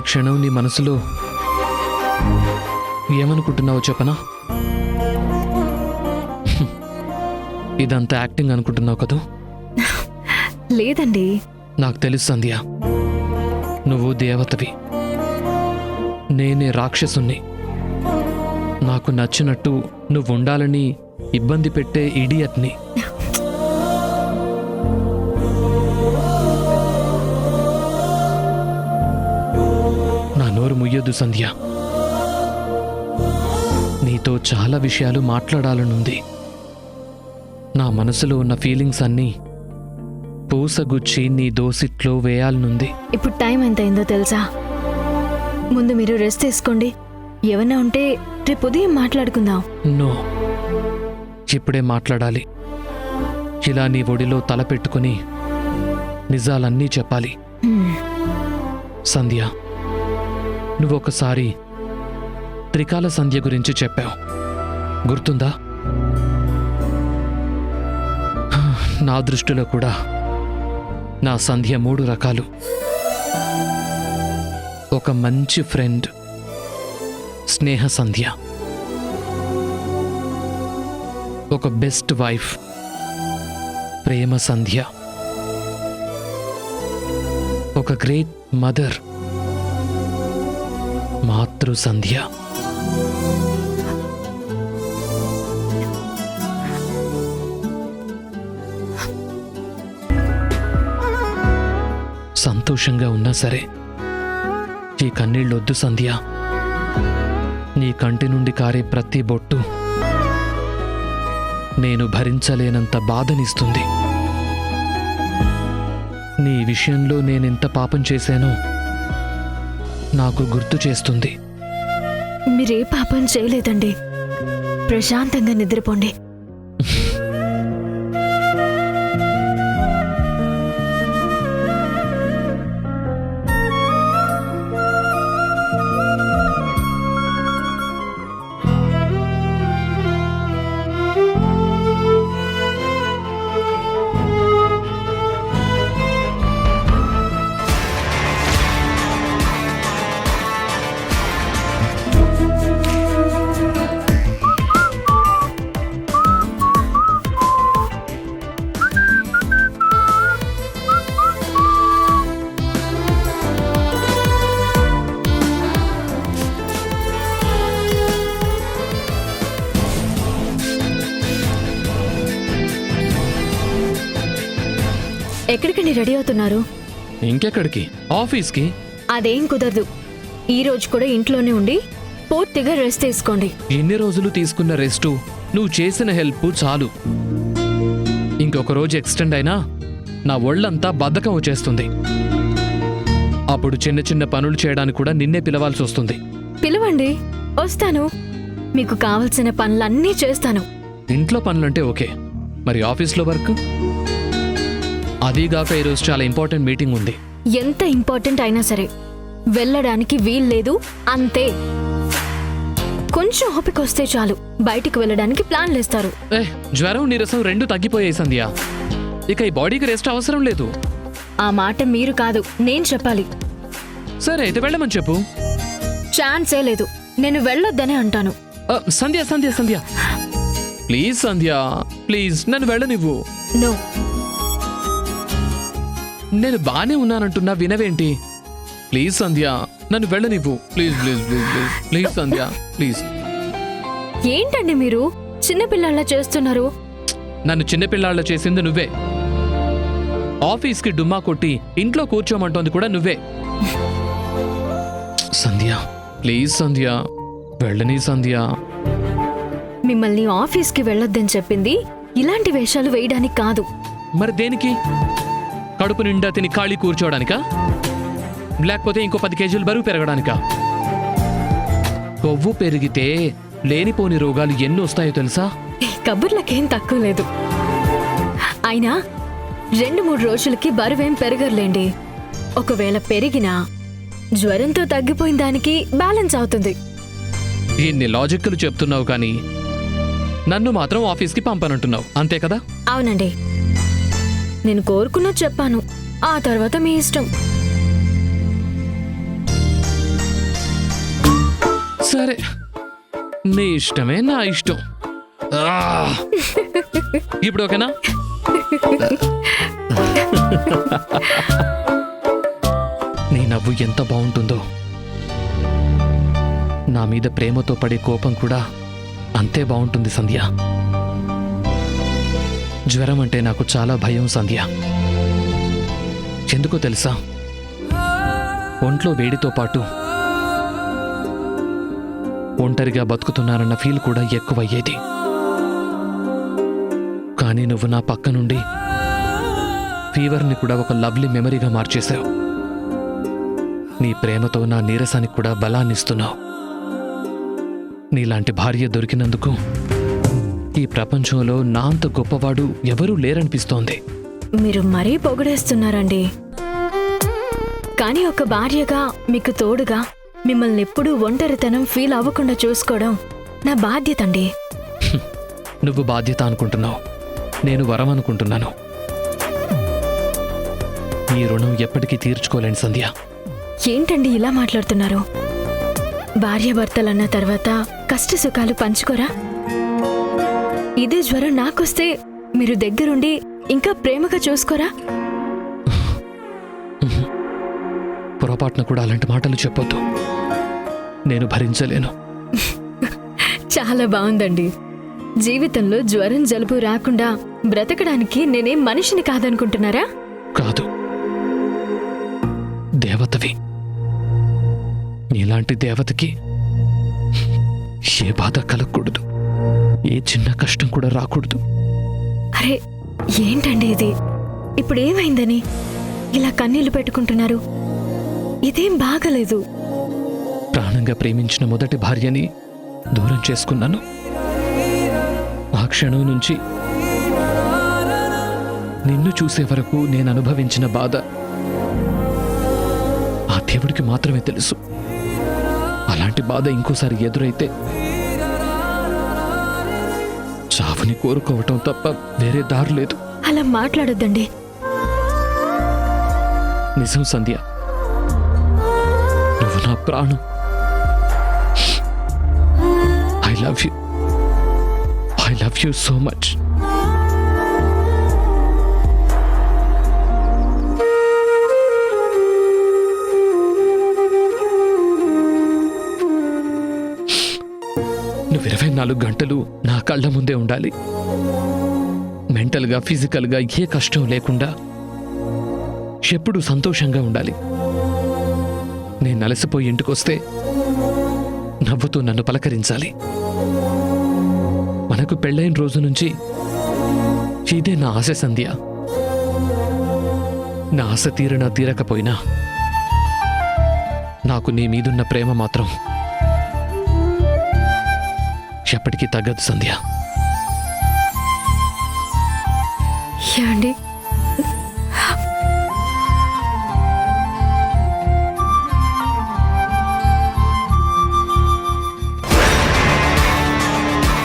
ఈ క్షణం నీ మనసులో ఏమనుకుంటున్నావో చెప్పనా? ఇదంతా యాక్టింగ్ అనుకుంటున్నావు కదూ? లేదండి. నాకు తెలుసు సంధ్య, నువ్వు దేవతవి, నేనే రాక్షసుణ్ణి. నాకు నచ్చినట్టు నువ్వు ఉండాలని ఇబ్బంది పెట్టే ఇడియట్ని. నా నోరు ముయ్యొద్దు సంధ్య. నీతో చాలా విషయాలు మాట్లాడాలనుంది. నా మనసులో ఉన్న ఫీలింగ్స్ అన్నీ పూసగుచ్చి నీ దోసిట్లో వేయాలనుంది. ఇప్పుడు టైం ఎంత అయిందో తెలుసా? ముందు మీరు రెస్ట్ తీసుకోండి. ఏమన్నా ఉంటే రేపు ఉదయం మాట్లాడుకుందాం. నో, ఇప్పుడే మాట్లాడాలి. ఇలా నీ ఒడిలో తల పెట్టుకుని నిజాలన్నీ చెప్పాలి. సంధ్య, నువ్వొకసారి త్రికాల సంధ్య గురించి చెప్పావు, గుర్తుందా? నా దృష్టిలో కూడా నా సంధ్య 3 రకాలు. ఒక మంచి ఫ్రెండ్ స్నేహ సంధ్య, ఒక బెస్ట్ వైఫ్ ప్రేమ సంధ్య, ఒక గ్రేట్ మదర్ మాతృ సంధ్య. సంతోషంగా ఉన్నా సరే ఈ కన్నీళ్ళొద్దు సంధ్య. నీ కంటి నుండి కారే ప్రతి బొట్టు నేను భరించలేనంత బాధనిస్తుంది. నీ విషయంలో నేనెంత పాపం చేశానో నాకు గుర్తు చేస్తుంది. మీరే పాపం చేయలేదండి. ప్రశాంతంగా నిద్రపోండి. ఎక్కడికండి రెడీ అవుతున్నారు? ఇంకెక్కడికి? ఆఫీస్కి. అదేం కుదరదు. ఈ రోజు కూడా ఇంట్లోనే ఉండి పూర్తిగా రెస్ట్ తీసుకోండి. ఎన్ని రోజులు తీసుకున్న రెస్టు, నువ్వు చేసిన హెల్ప్ చాలు. ఇంకొక రోజు ఎక్స్టెండ్ అయినా నా ఒళ్ళంతా బద్ధకం వచ్చేస్తుంది. అప్పుడు చిన్న చిన్న పనులు చేయడానికి కూడా నిన్నే పిలవాల్సి వస్తుంది. పిలవండి, వస్తాను. మీకు కావలసిన పనులన్నీ చేస్తాను. ఇంట్లో పనులంటే ఓకే, మరి ఆఫీస్లో వర్క్? అదీగాక ఈరోజు చాలా ఇంపార్టెంట్ మీటింగ్ ఉంది. ఎంత ఇంపార్టెంట్ అయినా సరే వెళ్ళడానికి వీల్లేదు, అంతే. కొంచెం ఓపిక వస్తే చాలు, బయటికి వెళ్ళడానికి ప్లాన్ లేస్తారు. జ్వరం నీరసం 2 తగ్గిపోయాయి సంధ్య. ఇక ఈ బాడీకి రెస్ట్ అవసరం లేదు. ఆ మాట మీరు కాదు, నేను చెప్పాలి. సరే అయితే వెళ్ళమని చెప్పు. ఛాన్సే లేదు. నేను వెళ్ళొద్దనే అంటాను. సంధ్య సంధ్య సంధ్య ప్లీజ్ సంధ్య, ప్లీజ్ నన్ను వెళ్ళనివ్వు. నో. నేను బానే ఉన్నానంటున్నా, వినవేంటి? ప్లీజ్ సంధ్య, నన్ను వెళ్ళనివ్వు. Please please please please please Sandhya, please. ఏంటండి మీరు చిన్నపిల్లల్లా చేస్తున్నారు? నన్ను చిన్నపిల్లాళ్ళ చేసింది నువ్వే. ఆఫీస్కి డుమ్మా కొట్టి ఇంట్లో కూర్చోమంటోంది కూడా నువ్వే. సంధ్య ప్లీజ్ సంధ్య, వెళ్ళని సంధ్య. మిమ్మల్ని ఆఫీస్కి వెళ్ళొద్దని చెప్పింది ఇలాంటి వేషాలు వేయడానికి కాదు. మరి దేనికి? కడుపు నిండా తిని ఖాళీ కూర్చోవడానికా? లేకపోతే ఇంకో 10 కేజీలు బరువు పెరగడానికా? కొవ్వు పెరిగితే లేనిపోని రోగాలు ఎన్ని వస్తాయో తెలుసా? కబుర్లకేం తక్కువ లేదు. అయినా 2-3 రోజులకి బరువేం పెరగర్లేండి. ఒకవేళ పెరిగినా జ్వరంతో తగ్గిపోయిన దానికి బ్యాలెన్స్ అవుతుంది. ఇన్ని లాజిక్లు చెప్తున్నావు కానీ నన్ను మాత్రం ఆఫీస్కి పంపనంటున్నావు, అంతే కదా? అవునండి, నేను కోరుకున్నది చెప్పాను. ఆ తర్వాత మీ ఇష్టం. సరే, నీ ఇష్టమే నా ఇష్టం. ఆ! ఇప్పుడు ఓకేనా? నీ నవ్వు ఎంత బాగుంటుందో, నా మీద ప్రేమతో పడే కోపం కూడా అంతే బాగుంటుంది సంధ్య. జ్వరం అంటే నాకు చాలా భయం సంధ్య. ఎందుకో తెలుసా? ఒంట్లో వేడితో పాటు ఒంటరిగా బతుకుతున్నానన్న ఫీల్ కూడా ఎక్కువయ్యేది. కానీ నువ్వు నా పక్క నుండి ఫీవర్ని కూడా ఒక లవ్లీ మెమరీగా మార్చేశావు. నీ ప్రేమతో నా నీరసానికి కూడా బలాన్నిస్తున్నావు. నీలాంటి భార్య దొరికినందుకు ఈ ప్రపంచంలో నా అంత గొప్పవాడు ఎవరూ లేరనిపిస్తోంది. మీరు మరీ పొగడేస్తున్నారండి. కానీ ఒక భార్యగా మీకు తోడుగా మిమ్మల్ని ఎప్పుడూ ఒంటరితనం ఫీల్ అవ్వకుండా చూసుకోవడం నా బాధ్యత అండి. నువ్వు బాధ్యత అనుకుంటున్నావు, నేను వరం అనుకుంటున్నాను. ఈ రుణం ఎప్పటికీ తీర్చుకోలేని సంధ్య. ఏంటండి ఇలా మాట్లాడుతున్నారు? భార్యాభర్తలన్న తర్వాత కష్ట సుఖాలు పంచుకోరా? ఇదే జ్వరం నాకొస్తే మీరు దగ్గరుండి ఇంకా ప్రేమగా చూసుకోరా? పొరపాటున కూడా అలాంటి మాటలు చెప్పొద్దు, నేను భరించలేను. చాలా బాగుందండి. జీవితంలో జ్వరం జలుబు రాకుండా బ్రతకడానికి నేనేం మనిషిని కాదనుకుంటున్నారా? కాదు, దేవతవి. నీలాంటి దేవతకి ఏ బాధ కలగకూడదు, ఏ చిన్న కష్టం కూడా రాకూడదు. అరే ఏంటండి ఇది? ఇప్పుడు ఏమైందని ఇలా కన్నీళ్లు పెట్టుకుంటున్నారు? ఇదేం బాగలేదు. ప్రాణంగా ప్రేమించిన మొదటి భార్యని దూరం చేసుకున్నాను. ఆ క్షణం నుంచి నిన్ను చూసే వరకు నేను అనుభవించిన బాధ ఆ దేవుడికి మాత్రమే తెలుసు. అలాంటి బాధ ఇంకోసారి ఎదురైతే చావుని కోరుకోవటం తప్ప వేరే దారి లేదు. అలా మాట్లాడొద్దండి. నిజం సంధ్య, నువ్వు నా ప్రాణం. I love you. I love you so much. నువ్వు 24 గంటలు నా కళ్ళ ముందే ఉండాలి. మెంటల్గా ఫిజికల్గా ఏ కష్టం లేకుండా ఎప్పుడూ సంతోషంగా ఉండాలి. నేను నలసిపోయి ఇంటికొస్తే నవ్వుతూ నన్ను పలకరించాలి. మనకు పెళ్ళైన రోజు నుంచి ఇదే నా ఆశ సంధ్య. నా ఆశ తీరినా తీరకపోయినా నాకు నీ మీదున్న ప్రేమ మాత్రం ఎప్పటికీ తగ్గదు సంధ్య. ఏమండి?